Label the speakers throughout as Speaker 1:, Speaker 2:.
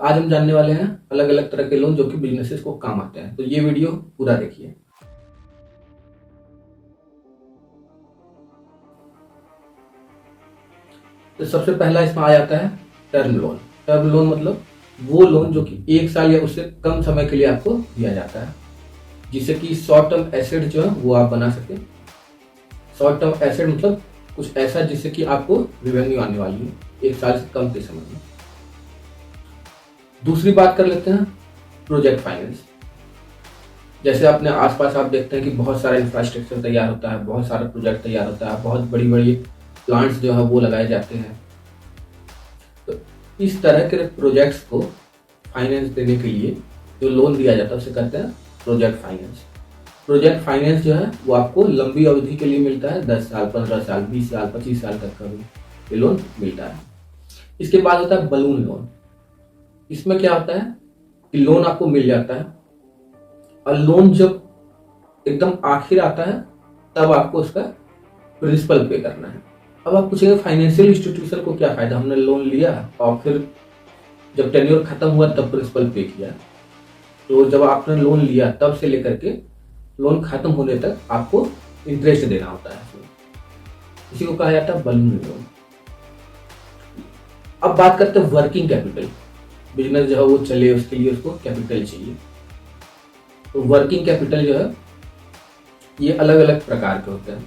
Speaker 1: आज हम जानने वाले हैं अलग अलग तरह के लोन जो कि बिजनेसेस को काम आते हैं। तो ये वीडियो पूरा देखिए। तो सबसे पहला इसमें आ जाता है टर्म लोन। टर्म लोन मतलब वो लोन जो कि 1 साल या उससे कम समय के लिए आपको दिया जाता है, जिससे कि शॉर्ट टर्म एसेट जो है वो आप बना सके। शॉर्ट टर्म एसेट मतलब कुछ ऐसा जिससे कि आपको रेवेन्यू आने वाली है 1 साल से कम के समय में। दूसरी बात कर लेते हैं प्रोजेक्ट फाइनेंस। जैसे अपने आसपास आप देखते हैं कि बहुत सारा इंफ्रास्ट्रक्चर तैयार होता है, बहुत सारा प्रोजेक्ट तैयार होता है, बहुत बड़ी बड़ी प्लांट्स जो है वो लगाए जाते हैं। तो इस तरह के प्रोजेक्ट्स को फाइनेंस देने के लिए जो लोन दिया जाता है उसे कहते हैं प्रोजेक्ट फाइनेंस। प्रोजेक्ट फाइनेंस जो है वो आपको लंबी अवधि के लिए मिलता है, 10 साल, 15 साल, 20 साल, 25 साल तक का भी ये लोन मिलता है। इसके बाद होता है बलून लोन। इसमें क्या होता है कि लोन आपको मिल जाता है और लोन जब एकदम आखिर आता है तब आपको उसका प्रिंसिपल पे करना है। अब आप पूछेंगे फाइनेंशियल इंस्टीट्यूशन को क्या फायदा, हमने लोन लिया और फिर जब टेन्योर खत्म हुआ तब प्रिंसिपल पे किया। तो जब आपने लोन लिया तब से लेकर के लोन खत्म होने तक आपको इंटरेस्ट देना होता है। इसी को कहा जाता है बलून लोन। अब बात करते हैं वर्किंग कैपिटल। बिजनेस जो है वो चले उसके लिए उसको कैपिटल चाहिए। तो वर्किंग कैपिटल जो है ये अलग अलग प्रकार के होते हैं।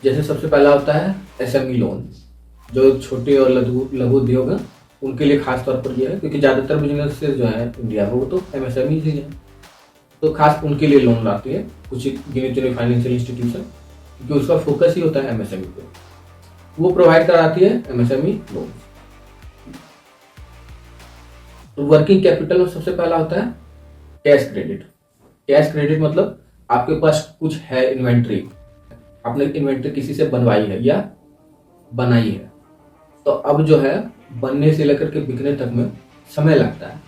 Speaker 1: जैसे सबसे पहला होता है एसएमई लोन, जो छोटे और लघु उद्योग हैं उनके लिए खास तौर पर यह है, क्योंकि ज़्यादातर बिजनेस जो है इंडिया में वो तो एमएसएमई ही है। तो खास उनके लिए लोन लाती है कुछ गिने चुने फाइनेंशियल इंस्टीट्यूशन, क्योंकि उसका फोकस ही होता है एमएसएमई पे। वो प्रोवाइड कराती है एमएसएमई लोन। तो वर्किंग कैपिटल में सबसे पहला होता है कैश क्रेडिट। कैश क्रेडिट मतलब आपके पास कुछ है इन्वेंट्री, आपने इन्वेंट्री किसी से बनवाई है या बनाई है, तो अब जो है बनने से लेकर के बिकने तक में समय लगता है,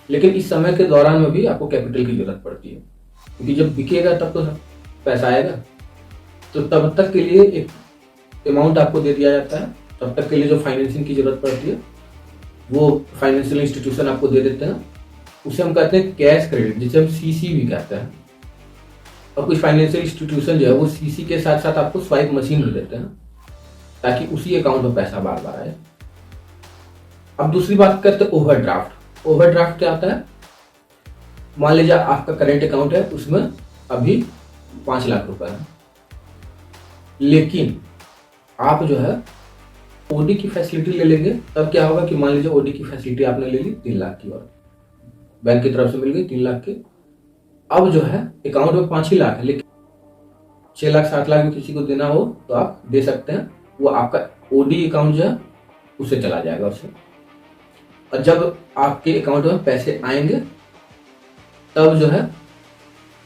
Speaker 1: लेकिन इस समय के दौरान में भी आपको कैपिटल की जरूरत पड़ती है, क्योंकि जब बिकेगा तब तो पैसा आएगा। तो तब तक के लिए एक अमाउंट आपको दे दिया जाता है, तब तक के लिए जो फाइनेंसिंग की जरूरत पड़ती है वो फाइनेंशियल इंस्टीट्यूशन आपको दे देते हैं। उसे हम कहते हैं कैश क्रेडिट, जिसे हम सीसी भी कहते हैं। और कुछ फाइनेंशियल इंस्टीट्यूशन जो है वो सीसी के साथ साथ आपको स्वाइप मशीन भी देते हैं, ताकि उसी अकाउंट में पैसा बार बार आए। अब दूसरी बात करते हैं ओवरड्राफ्ट। ओवरड्राफ्ट क्या होता है, मान लीजिए आपका करेंट अकाउंट है, उसमें अभी 5 लाख रुपए है, लेकिन आप जो है ओडी की फैसिलिटी ले लेंगे। तब क्या होगा कि मान लीजिए ओडी की फैसिलिटी आपने ले ली 3 लाख की, और बैंक की तरफ से मिल गई 3 लाख की। अब जो है अकाउंट में 5 ही लाख है, लेकिन 6 लाख 7 लाख भी किसी को देना हो तो आप दे सकते हैं। वो आपका ओडी अकाउंट जो है उससे चला जाएगा उससे। और जब आपके अकाउंट में पैसे आएंगे तब जो है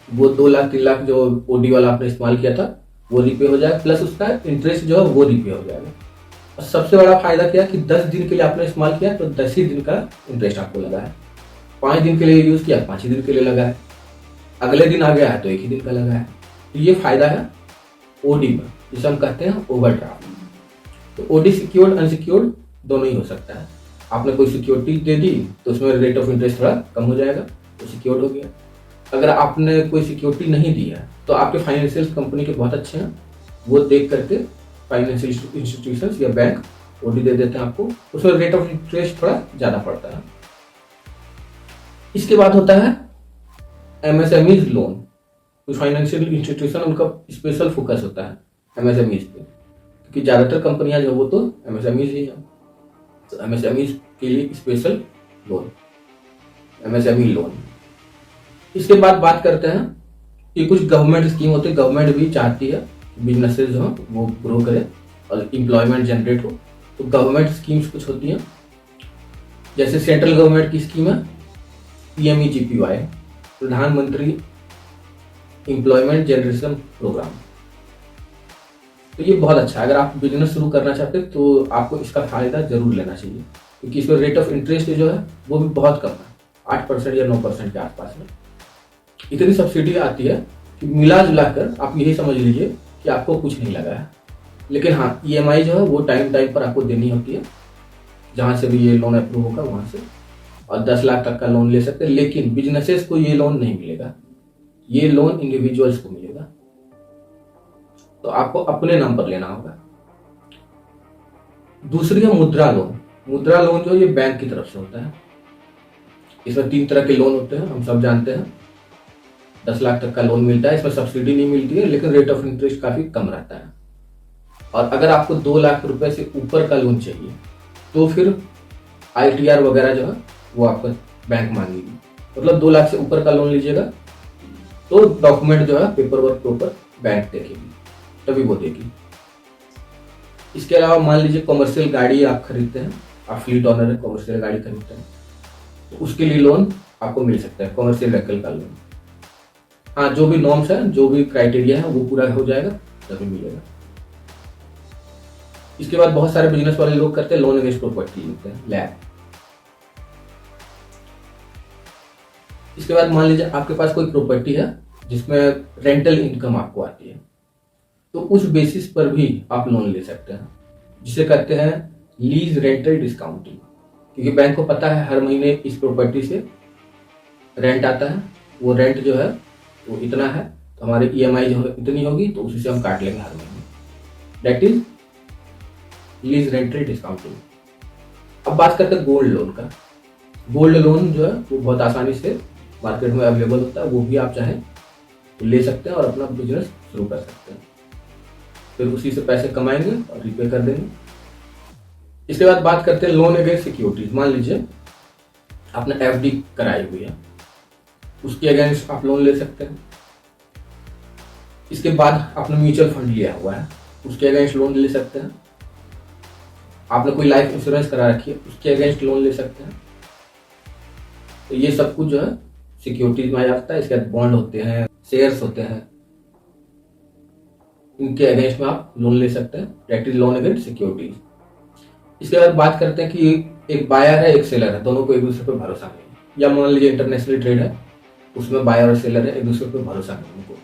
Speaker 1: वो 2 लाख 3 लाख जो ओडी वाला आपने इस्तेमाल किया था वो रिपे हो जाएगा, प्लस उसका इंटरेस्ट जो है वो रिपे हो जाएगा। और सबसे बड़ा फायदा क्या है कि 10 दिन के लिए आपने इस्तेमाल किया तो 10 ही दिन का इंटरेस्ट आपको लगा है। 5 दिन के लिए यूज किया 5 ही दिन के लिए लगा है, अगले दिन आ गया है तो 1 ही दिन का लगा है। तो ये फायदा है ओडी में, जिसे हम कहते हैं ओवरड्राफ्ट। तो ओडी सिक्योर्ड अनसिक्योर्ड दोनों ही हो सकता है। आपने कोई सिक्योरिटी दे दी तो उसमें रेट ऑफ इंटरेस्ट थोड़ा कम हो जाएगा, तो सिक्योर्ड हो गया। अगर आपने कोई सिक्योरिटी नहीं दी है तो आपके फाइनेंशियल कंपनी के बहुत अच्छे हैं, वो देख करके फाइनेंशियल इंस्टीट्यूशंस या बैंक ओडी दे देते हैं आपको, उसमें रेट ऑफ इंटरेस्ट थोड़ा ज़्यादा पड़ता है। इसके बाद होता है एमएसएमईज लोन। कुछ फाइनेंशियल इंस्टीट्यूशन उनका स्पेशल फोकस होता है एमएसएमईज पे, क्योंकि ज़्यादातर कंपनियां जो वो तो एमएसएमईज ही है। तो एमएसएमईज के लिए स्पेशल लोन, एमएसएमई लोन। इसके बाद बात करते हैं कि कुछ गवर्नमेंट स्कीम होती है। गवर्नमेंट भी चाहती है बिजनेसेस जो है वो ग्रो करे और एम्प्लॉयमेंट जनरेट हो। तो गवर्नमेंट स्कीम्स कुछ होती हैं, जैसे सेंट्रल गवर्नमेंट की स्कीम है PMEGPY, प्रधानमंत्री एम्प्लॉयमेंट जनरेशन प्रोग्राम। तो ये बहुत अच्छा है, अगर आप बिजनेस शुरू करना चाहते हैं तो आपको इसका फायदा जरूर लेना चाहिए, क्योंकि इसमें रेट ऑफ इंटरेस्ट जो है वो भी बहुत कम है, 8% या 9% के आसपास में। इतनी सब्सिडी आती है कि मिला जुला कर आप यही समझ लीजिए कि आपको कुछ नहीं लगा है। लेकिन हाँ, EMI जो है वो टाइम टाइम पर आपको देनी होती है, जहाँ से भी ये लोन अप्रूव होगा वहाँ से। और 10 लाख तक का लोन ले सकते हैं, लेकिन बिजनेसेस को ये लोन नहीं मिलेगा, ये लोन इंडिविजुअल्स को मिलेगा। तो आपको अपने नाम पर लेना होगा। दूसरी है मुद्रा लोन। मुद्रा लोन जो ये बैंक की तरफ से होता है। इसमें 3 तरह के लोन होते हैं, हम सब जानते हैं। 10 लाख तक का लोन मिलता है, इसमें सब्सिडी नहीं मिलती है, लेकिन रेट ऑफ इंटरेस्ट काफी कम रहता है। और अगर आपको 2 लाख रुपए से ऊपर का लोन चाहिए तो फिर ITR वगैरह जो है वो आपका बैंक मांगेगी। मतलब 2 लाख से ऊपर का लोन लीजिएगा तो डॉक्यूमेंट जो है पेपर वर्क के ऊपर बैंक देखेगी, तभी वो देगी। इसके अलावा मान लीजिए कमर्शियल गाड़ी आप खरीदते हैं, आप फ्लीट ऑनर है, कमर्शियल गाड़ी खरीदते हैं, तो उसके लिए लोन आपको मिल सकता है, कमर्शियल व्हीकल का लोन। हाँ, जो भी नॉर्म्स है, जो भी क्राइटेरिया है वो पूरा हो जाएगा तभी मिलेगा। इसके बाद बहुत सारे बिजनेस वाले लोग करते हैं लोन अगेंस्ट प्रॉपर्टी लेते हैं, लैब। इसके बाद मान लीजिए आपके पास कोई प्रॉपर्टी है जिसमें रेंटल इनकम आपको आती है, तो उस बेसिस पर भी आप लोन ले सकते हैं, जिसे कहते हैं लीज रेंटल डिस्काउंटिंग। क्योंकि बैंक को पता है हर महीने इस प्रॉपर्टी से रेंट आता है, वो रेंट जो है वो इतना है, तो हमारी EMI जो है इतनी होगी, तो उसी से हम काट लेंगे हर महीने। That is lease rental discounting. अब बात करते हैं गोल्ड लोन का। गोल्ड लोन जो है वो बहुत आसानी से मार्केट में अवेलेबल होता है, वो भी आप चाहें तो ले सकते हैं और अपना बिजनेस शुरू कर सकते हैं, फिर उसी से पैसे कमाएंगे और रिपे कर देंगे। इसके बाद बात करते हैं लोन अगेंस्ट सिक्योरिटीज। मान लीजिए आपने FD कराई हुई है, उसके अगेंस्ट आप लोन ले सकते हैं। इसके बाद आपने म्यूचुअल फंड लिया हुआ है, उसके अगेंस्ट लोन ले सकते हैं। आपने कोई लाइफ इंश्योरेंस करा रखी है, उसके अगेंस्ट लोन ले सकते हैं। तो ये सब कुछ जो है सिक्योरिटीज में आ जाता है। इसके बाद बॉन्ड होते हैं, शेयर्स होते हैं, इनके अगेंस्ट में आप लोन ले सकते हैं। That is loan against securities. इसके बाद बात करते हैं कि एक बायर है, एक सेलर है, दोनों को एक दूसरे पर भरोसा नहीं है। या मान लीजिए इंटरनेशनल ट्रेड है, उसमें बायर और सेलर है, एक दूसरे पर भरोसा नहीं उनको।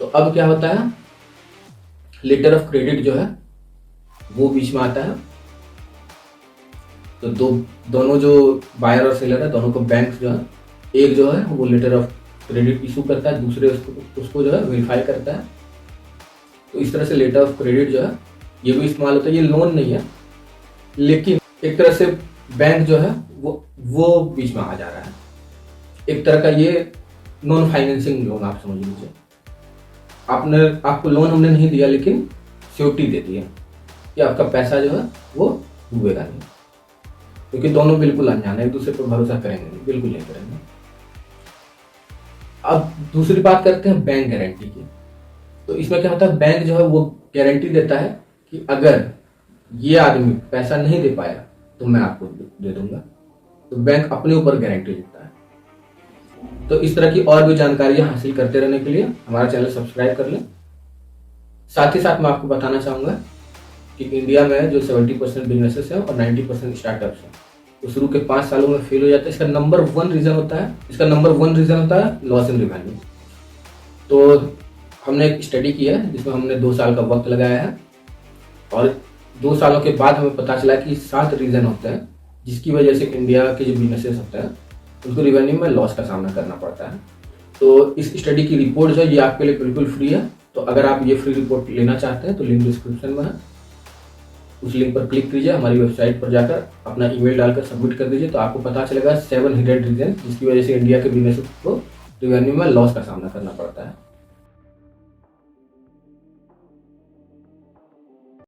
Speaker 1: तो अब क्या होता है, लेटर ऑफ क्रेडिट जो है वो बीच में आता है। तो दोनों जो बायर और सेलर है, दोनों को बैंक जो है, एक जो है वो लेटर ऑफ क्रेडिट इशू करता है, दूसरे उसको जो है वेरीफाई करता है। तो इस तरह से लेटर ऑफ क्रेडिट जो है ये भी इस्तेमाल होता है। ये लोन नहीं है, लेकिन एक तरह से बैंक जो है वो बीच में आ जा रहा है। एक तरह का ये नॉन फाइनेंसिंग लोन आप समझ लीजिए। आपको लोन हमने नहीं दिया, लेकिन सिक्योरिटी दे दी है कि आपका पैसा जो है वो डूबेगा नहीं, क्योंकि दोनों बिल्कुल अनजान है, एक दूसरे पर भरोसा करेंगे नहीं, बिल्कुल नहीं करेंगे। अब दूसरी बात करते हैं बैंक गारंटी की। तो इसमें क्या होता है, बैंक जो है वो गारंटी देता है कि अगर ये आदमी पैसा नहीं दे पाया तो मैं आपको दे दूंगा। तो बैंक अपने ऊपर गारंटी देता है। तो इस तरह की और भी जानकारियां हासिल करते रहने के लिए हमारा चैनल सब्सक्राइब कर लें। साथ ही साथ मैं आपको बताना चाहूंगा कि इंडिया में जो 70% बिजनेसेस हैं और 90% स्टार्टअप्स हैं, वो शुरू के 5 सालों में फेल हो जाता है। इसका नंबर वन रीजन होता है लॉस इन रेवेन्यू। तो हमने एक स्टडी की है जिसमें हमने 2 साल का वक्त लगाया है, और 2 सालों के बाद हमें पता चला कि 7 रीजन होते हैं जिसकी वजह से इंडिया के जो बिजनेसेस होते हैं उनको रेवेन्यू में लॉस का सामना करना पड़ता है। तो इस स्टडी की रिपोर्ट जो है ये आपके लिए बिल्कुल फ्री है। तो अगर आप ये फ्री रिपोर्ट लेना चाहते हैं तो लिंक डिस्क्रिप्शन में है, उस लिंक पर क्लिक कीजिए, हमारी वेबसाइट पर जाकर अपना ईमेल डालकर सबमिट कर दीजिए। तो आपको पता चलेगा 7 हिडन रीजन जिसकी वजह से इंडिया के बिजनेस को रेवेन्यू में लॉस का सामना करना पड़ता है।